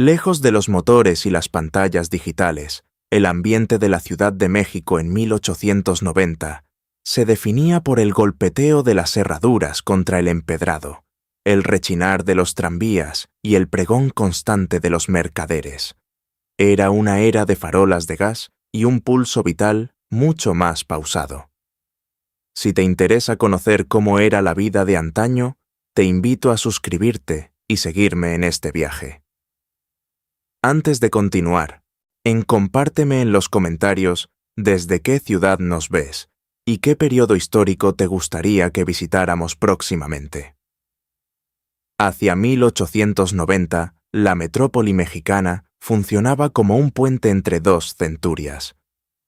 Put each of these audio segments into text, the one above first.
Lejos de los motores y las pantallas digitales, el ambiente de la Ciudad de México en 1890 se definía por el golpeteo de las herraduras contra el empedrado, el rechinar de los tranvías y el pregón constante de los mercaderes. Era una era de farolas de gas y un pulso vital mucho más pausado. Si te interesa conocer cómo era la vida de antaño, te invito a suscribirte y seguirme en este viaje. Antes de continuar, compárteme en los comentarios desde qué ciudad nos ves y qué periodo histórico te gustaría que visitáramos próximamente. Hacia 1890, la metrópoli mexicana funcionaba como un puente entre dos centurias.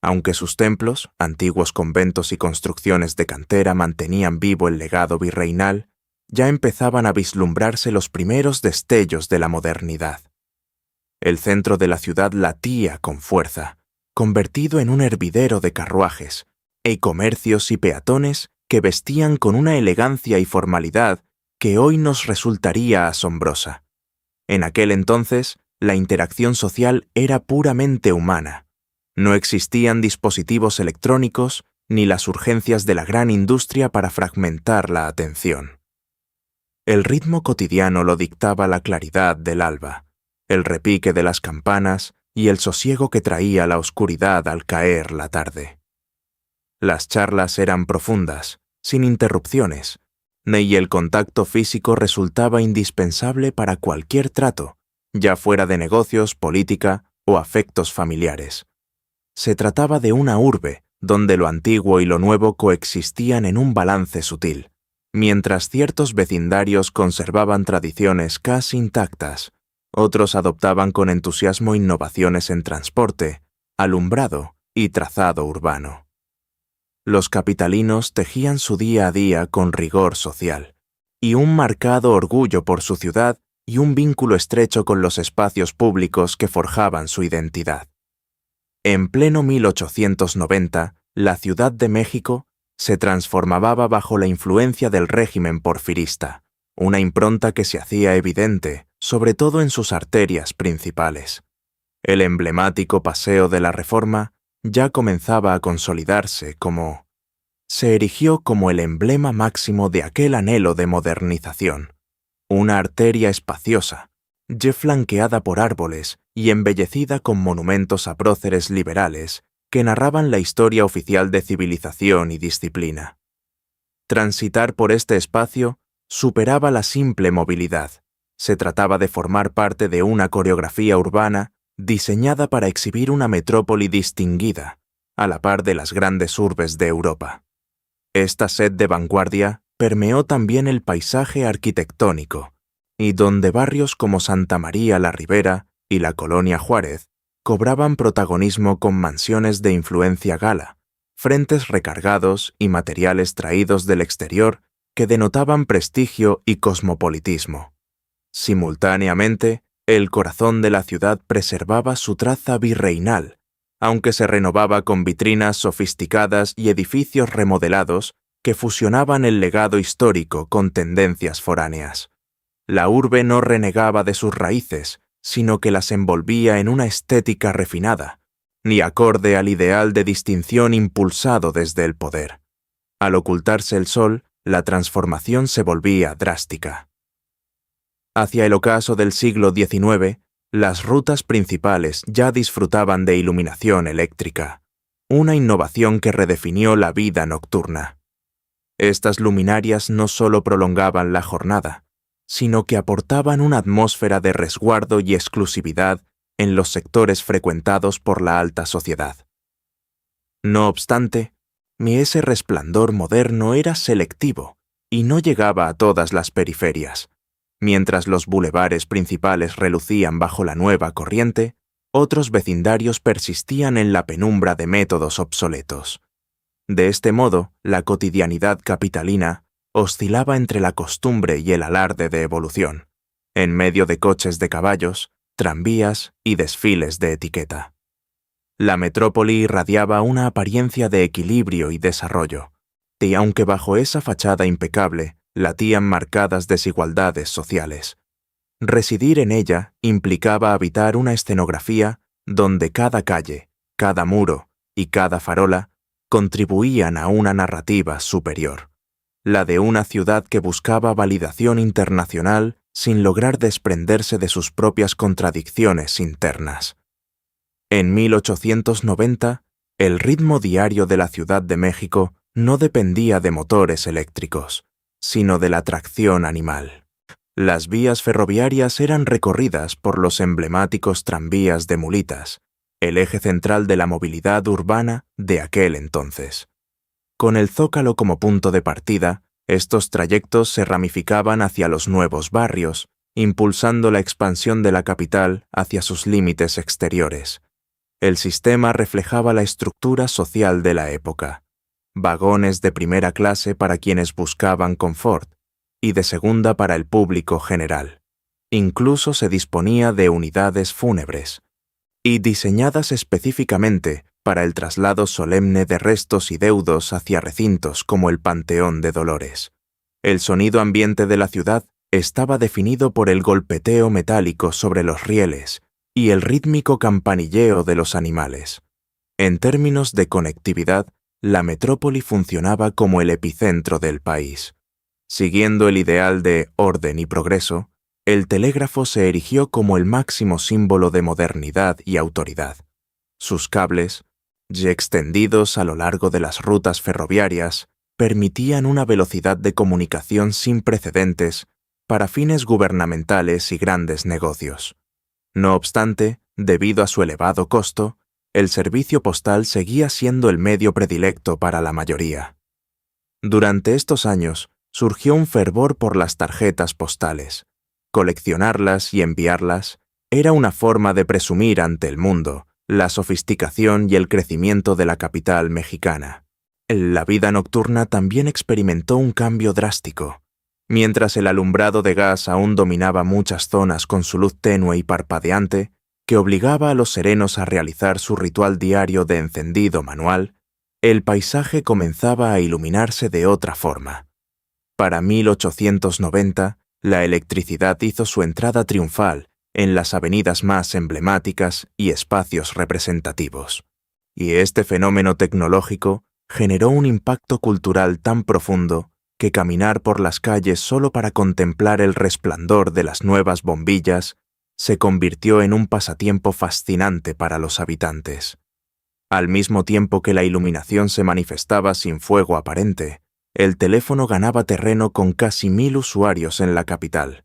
Aunque sus templos, antiguos conventos y construcciones de cantera mantenían vivo el legado virreinal, ya empezaban a vislumbrarse los primeros destellos de la modernidad. El centro de la ciudad latía con fuerza, convertido en un hervidero de carruajes, comercios y peatones que vestían con una elegancia y formalidad que hoy nos resultaría asombrosa. En aquel entonces, la interacción social era puramente humana. No existían dispositivos electrónicos ni las urgencias de la gran industria para fragmentar la atención. El ritmo cotidiano lo dictaba la claridad del alba, el repique de las campanas y el sosiego que traía la oscuridad al caer la tarde. Las charlas eran profundas, sin interrupciones, y el contacto físico resultaba indispensable para cualquier trato, ya fuera de negocios, política o afectos familiares. Se trataba de una urbe donde lo antiguo y lo nuevo coexistían en un balance sutil, mientras ciertos vecindarios conservaban tradiciones casi intactas, otros adoptaban con entusiasmo innovaciones en transporte, alumbrado y trazado urbano. Los capitalinos tejían su día a día con rigor social, y un marcado orgullo por su ciudad y un vínculo estrecho con los espacios públicos que forjaban su identidad. En pleno 1890, la Ciudad de México se transformaba bajo la influencia del régimen porfirista, una impronta que se hacía evidente, sobre todo en sus arterias principales. El emblemático Paseo de la Reforma ya comenzaba a consolidarse se erigió como el emblema máximo de aquel anhelo de modernización. Una arteria espaciosa, ya flanqueada por árboles y embellecida con monumentos a próceres liberales que narraban la historia oficial de civilización y disciplina. Transitar por este espacio superaba la simple movilidad. Se trataba de formar parte de una coreografía urbana diseñada para exhibir una metrópoli distinguida, a la par de las grandes urbes de Europa. Esta sed de vanguardia permeó también el paisaje arquitectónico, y donde barrios como Santa María la Ribera y la Colonia Juárez cobraban protagonismo con mansiones de influencia gala, frentes recargados y materiales traídos del exterior que denotaban prestigio y cosmopolitismo. Simultáneamente, el corazón de la ciudad preservaba su traza virreinal, aunque se renovaba con vitrinas sofisticadas y edificios remodelados que fusionaban el legado histórico con tendencias foráneas. La urbe no renegaba de sus raíces, sino que las envolvía en una estética refinada, ni acorde al ideal de distinción impulsado desde el poder. Al ocultarse el sol, la transformación se volvía drástica. Hacia el ocaso del siglo XIX, las rutas principales ya disfrutaban de iluminación eléctrica, una innovación que redefinió la vida nocturna. Estas luminarias no solo prolongaban la jornada, sino que aportaban una atmósfera de resguardo y exclusividad en los sectores frecuentados por la alta sociedad. No obstante, ese resplandor moderno era selectivo y no llegaba a todas las periferias. Mientras los bulevares principales relucían bajo la nueva corriente, otros vecindarios persistían en la penumbra de métodos obsoletos. De este modo, la cotidianidad capitalina oscilaba entre la costumbre y el alarde de evolución, en medio de coches de caballos, tranvías y desfiles de etiqueta. La metrópoli irradiaba una apariencia de equilibrio y desarrollo, y aunque bajo esa fachada impecable latían marcadas desigualdades sociales, Residir en ella implicaba habitar una escenografía donde cada calle, cada muro y cada farola contribuían a una narrativa superior, la de una ciudad que buscaba validación internacional sin lograr desprenderse de sus propias contradicciones internas. En 1890, el ritmo diario de la Ciudad de México no dependía de motores eléctricos, sino de la tracción animal. Las vías ferroviarias eran recorridas por los emblemáticos tranvías de mulitas, el eje central de la movilidad urbana de aquel entonces. Con el Zócalo como punto de partida, estos trayectos se ramificaban hacia los nuevos barrios, impulsando la expansión de la capital hacia sus límites exteriores. El sistema reflejaba la estructura social de la época. Vagones de primera clase para quienes buscaban confort y de segunda para el público general. Incluso se disponía de unidades fúnebres y diseñadas específicamente para el traslado solemne de restos y deudos hacia recintos como el Panteón de Dolores. El sonido ambiente de la ciudad estaba definido por el golpeteo metálico sobre los rieles y el rítmico campanilleo de los animales. En términos de conectividad, la metrópoli funcionaba como el epicentro del país. Siguiendo el ideal de orden y progreso, el telégrafo se erigió como el máximo símbolo de modernidad y autoridad. Sus cables, ya extendidos a lo largo de las rutas ferroviarias, permitían una velocidad de comunicación sin precedentes para fines gubernamentales y grandes negocios. No obstante, debido a su elevado costo, el servicio postal seguía siendo el medio predilecto para la mayoría. Durante estos años, surgió un fervor por las tarjetas postales. Coleccionarlas y enviarlas era una forma de presumir ante el mundo la sofisticación y el crecimiento de la capital mexicana. La vida nocturna también experimentó un cambio drástico. Mientras el alumbrado de gas aún dominaba muchas zonas con su luz tenue y parpadeante, que obligaba a los serenos a realizar su ritual diario de encendido manual, el paisaje comenzaba a iluminarse de otra forma. Para 1890, la electricidad hizo su entrada triunfal en las avenidas más emblemáticas y espacios representativos. Y este fenómeno tecnológico generó un impacto cultural tan profundo que caminar por las calles solo para contemplar el resplandor de las nuevas bombillas se convirtió en un pasatiempo fascinante para los habitantes. Al mismo tiempo que la iluminación se manifestaba sin fuego aparente, el teléfono ganaba terreno con casi 1000 usuarios en la capital.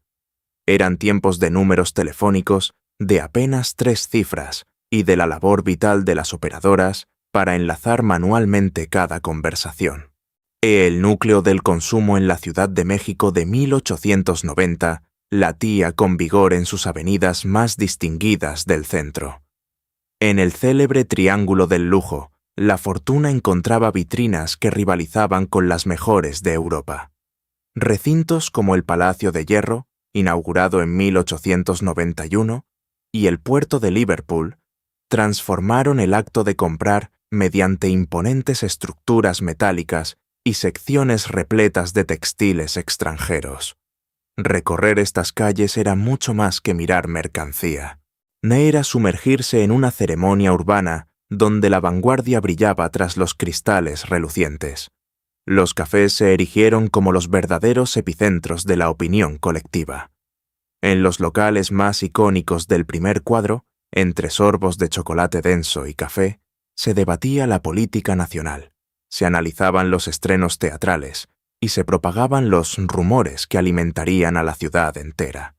Eran tiempos de números telefónicos de apenas 3 cifras y de la labor vital de las operadoras para enlazar manualmente cada conversación. El núcleo del consumo en la Ciudad de México de 1890 latía con vigor en sus avenidas más distinguidas del centro. En el célebre Triángulo del Lujo, la fortuna encontraba vitrinas que rivalizaban con las mejores de Europa. Recintos como el Palacio de Hierro, inaugurado en 1891, y el puerto de Liverpool, transformaron el acto de comprar mediante imponentes estructuras metálicas y secciones repletas de textiles extranjeros. Recorrer estas calles era mucho más que mirar mercancía. Era sumergirse en una ceremonia urbana donde la vanguardia brillaba tras los cristales relucientes. Los cafés se erigieron como los verdaderos epicentros de la opinión colectiva. En los locales más icónicos del primer cuadro, entre sorbos de chocolate denso y café, se debatía la política nacional, se analizaban los estrenos teatrales y se propagaban los rumores que alimentarían a la ciudad entera.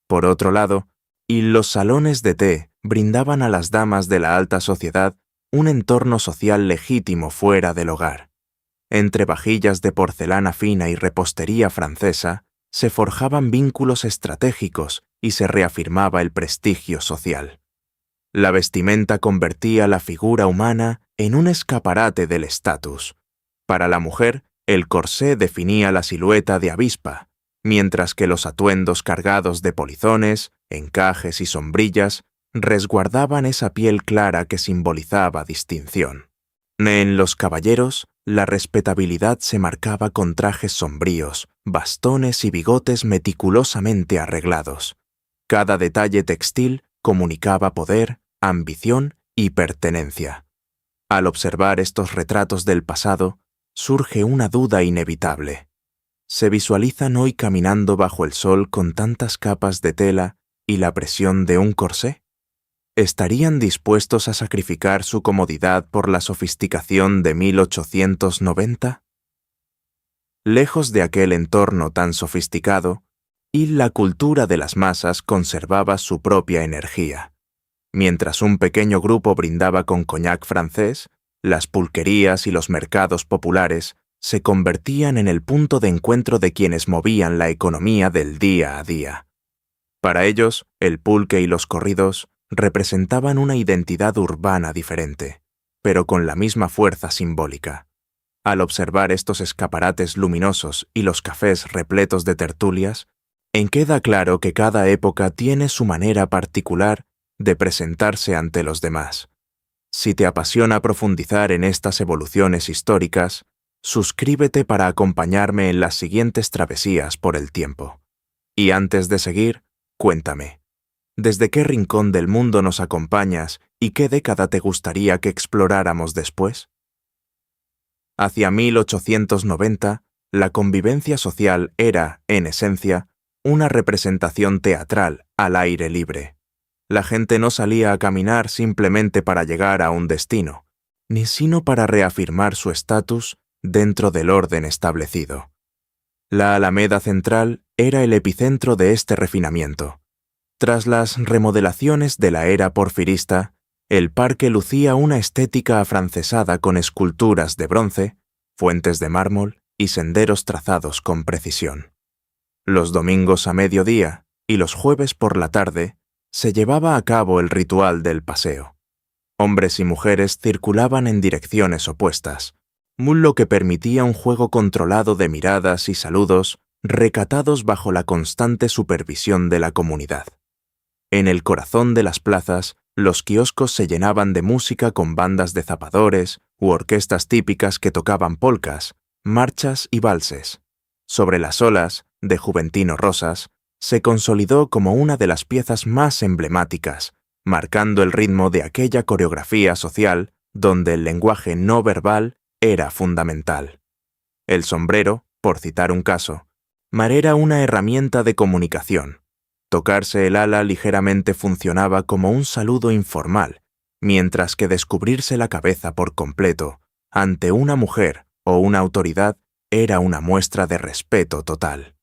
Por otro lado, y los salones de té brindaban a las damas de la alta sociedad un entorno social legítimo fuera del hogar. Entre vajillas de porcelana fina y repostería francesa, se forjaban vínculos estratégicos y se reafirmaba el prestigio social. La vestimenta convertía la figura humana en un escaparate del estatus. Para la mujer, el corsé definía la silueta de avispa, mientras que los atuendos cargados de polizones, encajes y sombrillas resguardaban esa piel clara que simbolizaba distinción. En los caballeros, la respetabilidad se marcaba con trajes sombríos, bastones y bigotes meticulosamente arreglados. Cada detalle textil comunicaba poder, ambición y pertenencia. Al observar estos retratos del pasado, surge una duda inevitable. ¿Se visualizan hoy caminando bajo el sol con tantas capas de tela y la presión de un corsé? ¿Estarían dispuestos a sacrificar su comodidad por la sofisticación de 1890? Lejos de aquel entorno tan sofisticado, y la cultura de las masas conservaba su propia energía. Mientras un pequeño grupo brindaba con coñac francés, las pulquerías y los mercados populares se convertían en el punto de encuentro de quienes movían la economía del día a día. Para ellos, el pulque y los corridos representaban una identidad urbana diferente, pero con la misma fuerza simbólica. Al observar estos escaparates luminosos y los cafés repletos de tertulias, queda claro que cada época tiene su manera particular de presentarse ante los demás. Si te apasiona profundizar en estas evoluciones históricas, suscríbete para acompañarme en las siguientes travesías por el tiempo. Y antes de seguir, cuéntame, ¿desde qué rincón del mundo nos acompañas y qué década te gustaría que exploráramos después? Hacia 1890, la convivencia social era, en esencia, una representación teatral al aire libre. La gente no salía a caminar simplemente para llegar a un destino, ni sino para reafirmar su estatus dentro del orden establecido. La Alameda Central era el epicentro de este refinamiento. Tras las remodelaciones de la era porfirista, el parque lucía una estética afrancesada con esculturas de bronce, fuentes de mármol y senderos trazados con precisión. Los domingos a mediodía y los jueves por la tarde se llevaba a cabo el ritual del paseo. Hombres y mujeres circulaban en direcciones opuestas, lo que permitía un juego controlado de miradas y saludos recatados bajo la constante supervisión de la comunidad. En el corazón de las plazas, los kioscos se llenaban de música con bandas de zapadores u orquestas típicas que tocaban polcas, marchas y valses. Sobre las olas, de Juventino Rosas, se consolidó como una de las piezas más emblemáticas, marcando el ritmo de aquella coreografía social donde el lenguaje no verbal era fundamental. El sombrero, por citar un caso, era una herramienta de comunicación. Tocarse el ala ligeramente funcionaba como un saludo informal, mientras que descubrirse la cabeza por completo ante una mujer o una autoridad era una muestra de respeto total.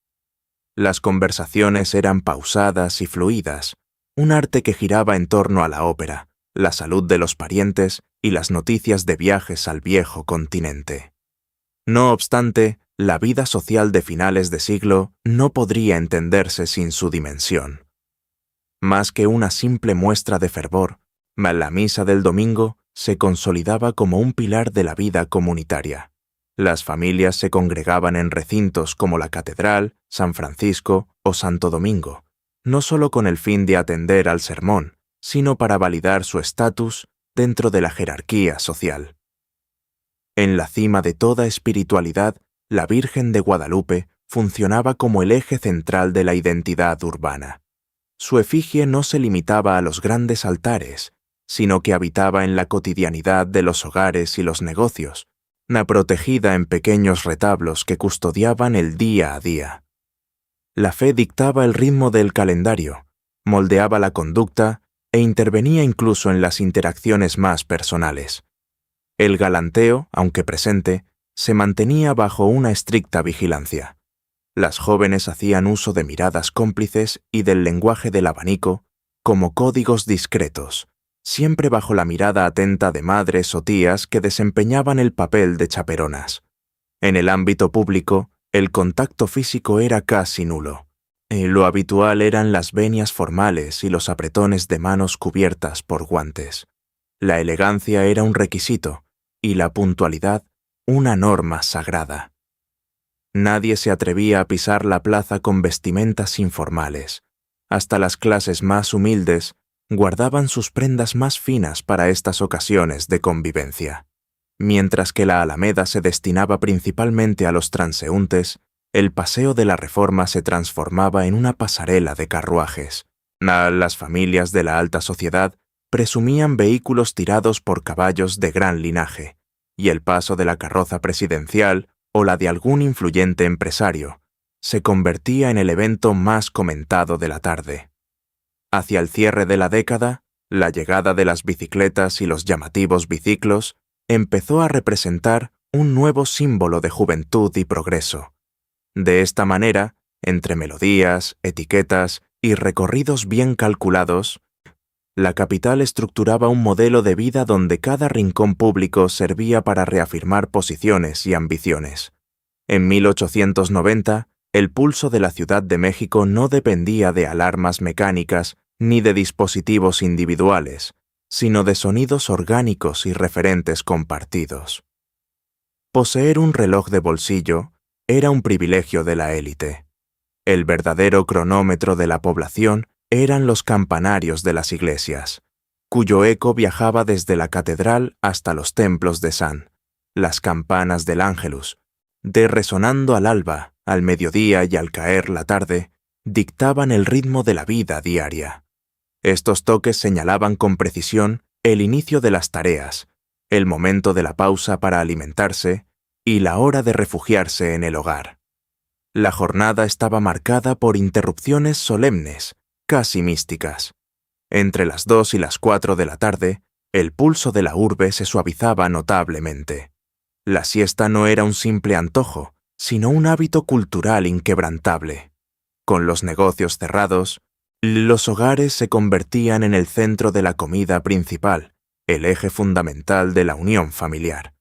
Las conversaciones eran pausadas y fluidas, un arte que giraba en torno a la ópera, la salud de los parientes y las noticias de viajes al viejo continente. No obstante, la vida social de finales de siglo no podría entenderse sin su dimensión. Más que una simple muestra de fervor, la misa del domingo se consolidaba como un pilar de la vida comunitaria. Las familias se congregaban en recintos como la Catedral, San Francisco o Santo Domingo, no solo con el fin de atender al sermón, sino para validar su estatus dentro de la jerarquía social. En la cima de toda espiritualidad, la Virgen de Guadalupe funcionaba como el eje central de la identidad urbana. Su efigie no se limitaba a los grandes altares, sino que habitaba en la cotidianidad de los hogares y los negocios, protegida en pequeños retablos que custodiaban el día a día. La fe dictaba el ritmo del calendario, moldeaba la conducta e intervenía incluso en las interacciones más personales. El galanteo, aunque presente, se mantenía bajo una estricta vigilancia. Las jóvenes hacían uso de miradas cómplices y del lenguaje del abanico como códigos discretos, siempre bajo la mirada atenta de madres o tías que desempeñaban el papel de chaperonas. En el ámbito público, el contacto físico era casi nulo. Lo habitual eran las venias formales y los apretones de manos cubiertas por guantes. La elegancia era un requisito y la puntualidad una norma sagrada. Nadie se atrevía a pisar la plaza con vestimentas informales. Hasta las clases más humildes guardaban sus prendas más finas para estas ocasiones de convivencia. Mientras que la Alameda se destinaba principalmente a los transeúntes, el Paseo de la Reforma se transformaba en una pasarela de carruajes, Las familias de la alta sociedad presumían vehículos tirados por caballos de gran linaje, y el paso de la carroza presidencial o la de algún influyente empresario se convertía en el evento más comentado de la tarde. Hacia el cierre de la década, la llegada de las bicicletas y los llamativos biciclos empezó a representar un nuevo símbolo de juventud y progreso. De esta manera, entre melodías, etiquetas y recorridos bien calculados, la capital estructuraba un modelo de vida donde cada rincón público servía para reafirmar posiciones y ambiciones. En 1890, el pulso de la Ciudad de México no dependía de alarmas mecánicas ni de dispositivos individuales, sino de sonidos orgánicos y referentes compartidos. Poseer un reloj de bolsillo era un privilegio de la élite. El verdadero cronómetro de la población eran los campanarios de las iglesias, cuyo eco viajaba desde la catedral hasta los templos de San, las campanas del Ángelus, de resonando al alba, al mediodía y al caer la tarde, dictaban el ritmo de la vida diaria. Estos toques señalaban con precisión el inicio de las tareas, el momento de la pausa para alimentarse y la hora de refugiarse en el hogar. La jornada estaba marcada por interrupciones solemnes, casi místicas. Entre las 2 y las 4 de la tarde, el pulso de la urbe se suavizaba notablemente. La siesta no era un simple antojo, sino un hábito cultural inquebrantable. Con los negocios cerrados, los hogares se convertían en el centro de la comida principal, el eje fundamental de la unión familiar.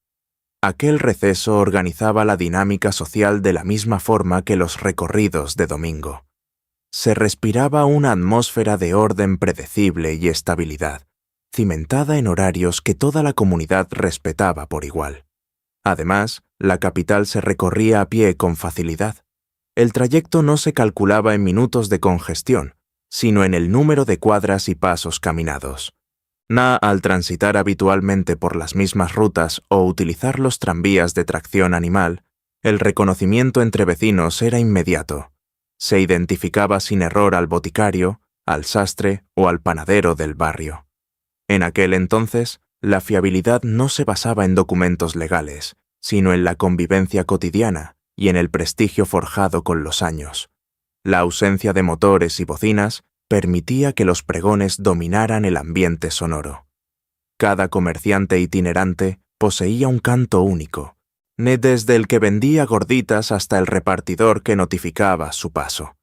Aquel receso organizaba la dinámica social de la misma forma que los recorridos de domingo. Se respiraba una atmósfera de orden predecible y estabilidad, cimentada en horarios que toda la comunidad respetaba por igual. Además, la capital se recorría a pie con facilidad. El trayecto no se calculaba en minutos de congestión, sino en el número de cuadras y pasos caminados. Al transitar habitualmente por las mismas rutas o utilizar los tranvías de tracción animal, el reconocimiento entre vecinos era inmediato. Se identificaba sin error al boticario, al sastre o al panadero del barrio. En aquel entonces, la fiabilidad no se basaba en documentos legales, sino en la convivencia cotidiana y en el prestigio forjado con los años. La ausencia de motores y bocinas permitía que los pregones dominaran el ambiente sonoro. Cada comerciante itinerante poseía un canto único, desde el que vendía gorditas hasta el repartidor que notificaba su paso.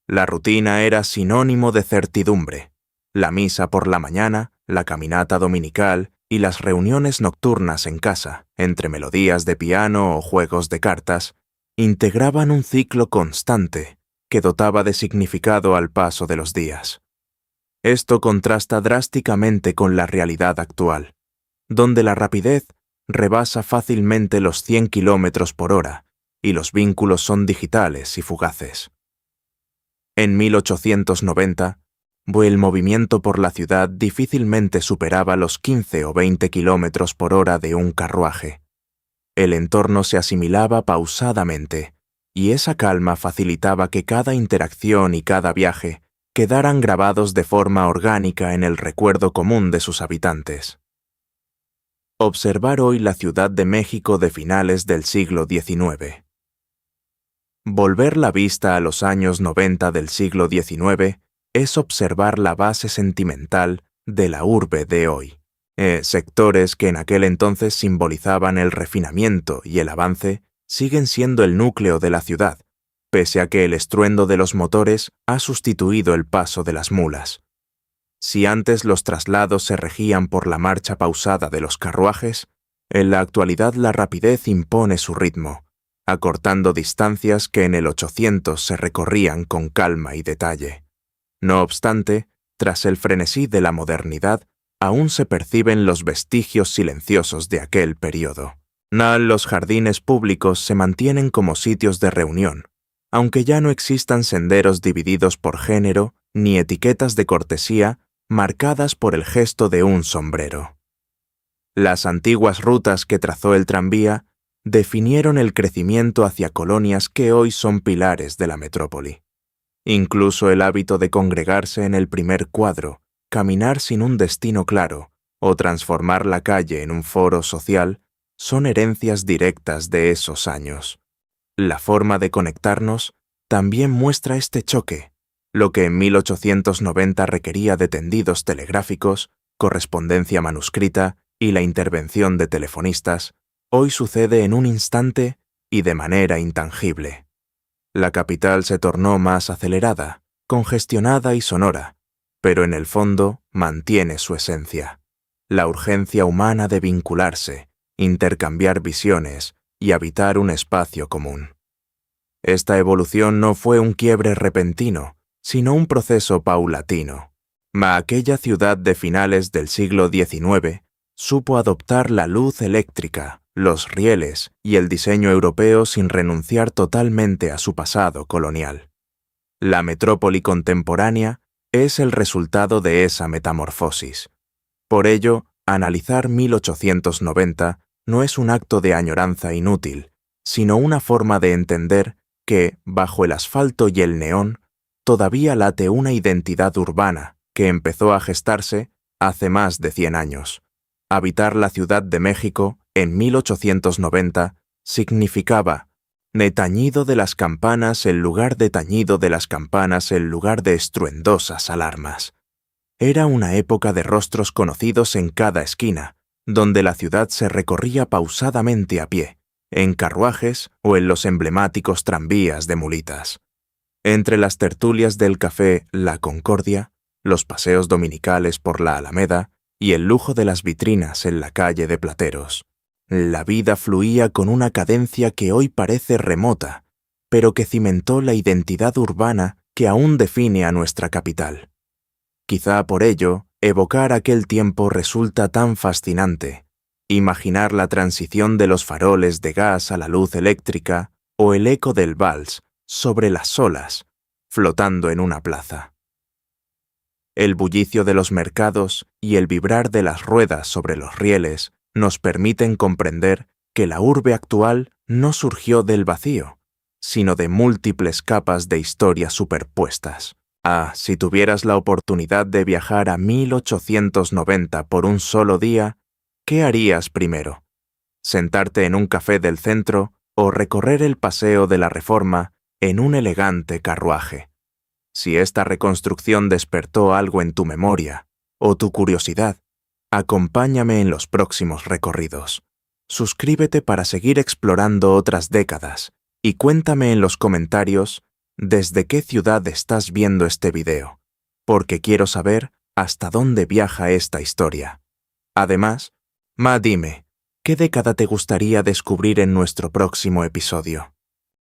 La rutina era sinónimo de certidumbre. La misa por la mañana, la caminata dominical y las reuniones nocturnas en casa, entre melodías de piano o juegos de cartas, integraban un ciclo constante que dotaba de significado al paso de los días. Esto contrasta drásticamente con la realidad actual, donde la rapidez rebasa fácilmente los 100 kilómetros por hora y los vínculos son digitales y fugaces. En 1890, el movimiento por la ciudad difícilmente superaba los 15 o 20 kilómetros por hora de un carruaje. El entorno se asimilaba pausadamente, y esa calma facilitaba que cada interacción y cada viaje quedaran grabados de forma orgánica en el recuerdo común de sus habitantes. Observar hoy la Ciudad de México de finales del siglo XIX. Volver la vista a los años 90 del siglo XIX es observar la base sentimental de la urbe de hoy. Sectores que en aquel entonces simbolizaban el refinamiento y el avance siguen siendo el núcleo de la ciudad, pese a que el estruendo de los motores ha sustituido el paso de las mulas. Si antes los traslados se regían por la marcha pausada de los carruajes, en la actualidad la rapidez impone su ritmo, acortando distancias que en el 800 se recorrían con calma y detalle. No obstante, tras el frenesí de la modernidad, aún se perciben los vestigios silenciosos de aquel periodo. Los jardines públicos se mantienen como sitios de reunión, aunque ya no existan senderos divididos por género ni etiquetas de cortesía marcadas por el gesto de un sombrero. Las antiguas rutas que trazó el tranvía definieron el crecimiento hacia colonias que hoy son pilares de la metrópoli. Incluso el hábito de congregarse en el primer cuadro, caminar sin un destino claro o transformar la calle en un foro social son herencias directas de esos años. La forma de conectarnos también muestra este choque. Lo que en 1890 requería de tendidos telegráficos, correspondencia manuscrita y la intervención de telefonistas, hoy sucede en un instante y de manera intangible. La capital se tornó más acelerada, congestionada y sonora, pero en el fondo mantiene su esencia: la urgencia humana de vincularse, intercambiar visiones y habitar un espacio común. Esta evolución no fue un quiebre repentino, sino un proceso paulatino. Aquella ciudad de finales del siglo XIX supo adoptar la luz eléctrica, los rieles y el diseño europeo sin renunciar totalmente a su pasado colonial. La metrópoli contemporánea es el resultado de esa metamorfosis. Por ello, analizar 1890 no es un acto de añoranza inútil, sino una forma de entender que, bajo el asfalto y el neón, todavía late una identidad urbana que empezó a gestarse hace más de 100 años. Habitar la Ciudad de México en 1890 significaba de tañido de las campanas en lugar de tañido de las campanas en lugar de estruendosas alarmas. Era una época de rostros conocidos en cada esquina, donde la ciudad se recorría pausadamente a pie, en carruajes o en los emblemáticos tranvías de mulitas. Entre las tertulias del café La Concordia, los paseos dominicales por la Alameda y el lujo de las vitrinas en la calle de Plateros, la vida fluía con una cadencia que hoy parece remota, pero que cimentó la identidad urbana que aún define a nuestra capital. Quizá por ello, evocar aquel tiempo resulta tan fascinante. Imaginar la transición de los faroles de gas a la luz eléctrica o el eco del vals sobre las olas, flotando en una plaza. El bullicio de los mercados y el vibrar de las ruedas sobre los rieles nos permiten comprender que la urbe actual no surgió del vacío, sino de múltiples capas de historia superpuestas. Si tuvieras la oportunidad de viajar a 1890 por un solo día, ¿qué harías primero? ¿Sentarte en un café del centro o recorrer el Paseo de la Reforma en un elegante carruaje? Si esta reconstrucción despertó algo en tu memoria o tu curiosidad, acompáñame en los próximos recorridos. Suscríbete para seguir explorando otras décadas y cuéntame en los comentarios desde qué ciudad estás viendo este video, porque quiero saber hasta dónde viaja esta historia. Además, dime, ¿qué década te gustaría descubrir en nuestro próximo episodio?